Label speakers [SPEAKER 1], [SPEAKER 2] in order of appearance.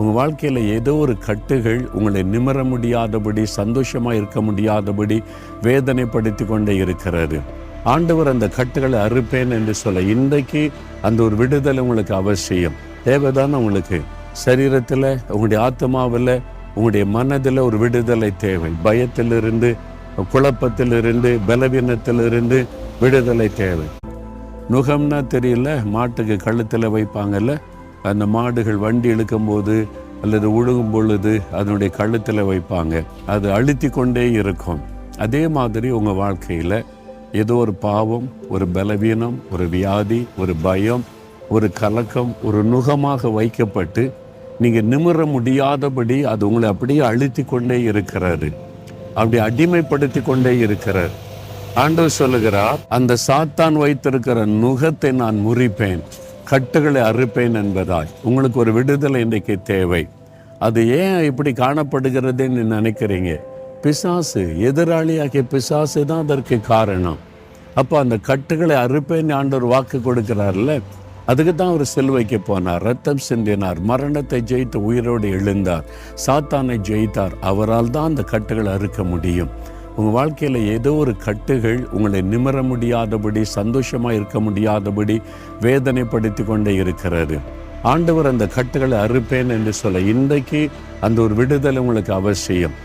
[SPEAKER 1] உங்கள் வாழ்க்கையில் ஏதோ ஒரு கட்டுகள் உங்களை நிமிர முடியாதபடி, சந்தோஷமாக இருக்க முடியாதபடி வேதனைப்படுத்தி கொண்டே இருக்கிறது. ஆண்டவர் அந்த கட்டுகளை அறுப்பேன் என்று சொல்ல இன்றைக்கு அந்த ஒரு விடுதலை உங்களுக்கு அவசியம். தேவைதான் உங்களுக்கு. சரீரத்தில், உங்களுடைய ஆத்மாவில், உங்களுடைய மனதில் ஒரு விடுதலை தேவை. பயத்திலிருந்து, குழப்பத்திலிருந்து, பலவீனத்திலிருந்து விடுதலை தேவை. நுகம்னா தெரியல, மாட்டுக்கு கழுத்தில் வைப்பாங்கல்ல, அந்த மாடுகள் வண்டி இழுக்கும்போது அல்லது உழுகும் பொழுது அதனுடைய கழுத்தில் வைப்பாங்க. அது அழுத்தி கொண்டே இருக்கும். அதே மாதிரி உங்கள் வாழ்க்கையில் ஏதோ ஒரு பாவம், ஒரு பலவீனம், ஒரு வியாதி, ஒரு பயம், ஒரு கலக்கம், ஒரு நுகமாக வைக்கப்பட்டு நீங்கள் நிமிர முடியாதபடி அது உங்களை அப்படியே அழுத்தி கொண்டே இருக்கிறாரு. அப்படி அடிமைப்படுத்தி கொண்டே இருக்கிறார். ஆண்டவர் சொல்லுகிறார், அந்த சாத்தான் வைத்திருக்கிற நுகத்தை நான் முறிப்பேன், கட்டுகளை அறுப்பேன் என்பதாய். உங்களுக்கு ஒரு விடுதலை இன்றைக்கு தேவை. அது ஏன் இப்படி காணப்படுகிறதுன்னு நினைக்கிறீங்க? பிசாசு, எதிராளியாகிய பிசாசு தான் அதற்கு காரணம். அப்போ அந்த கட்டுகளை அறுப்பேன் ஆண்டவர் வாக்கு கொடுக்கிறார்ல, அதுக்கு தான் அவர் சிலுவைக்கு போனார், ரத்தம் சிந்தினார், மரணத்தை ஜெயித்து உயிரோடு எழுந்தார், சாத்தானை ஜெயித்தார். அவரால் தான் அந்த கட்டுகளை அறுக்க முடியும். உங்கள் வாழ்க்கையில் ஏதோ ஒரு கட்டுகள் உங்களை நிமிர முடியாதபடி, சந்தோஷமாக இருக்க முடியாதபடி வேதனைப்படுத்தி கொண்டே இருக்கிறது. ஆண்டவர் அந்த கட்டுகளை அறுப்பேன் என்று சொல்ல இன்றைக்கு அந்த ஒரு விடுதலை உங்களுக்கு அவசியம்.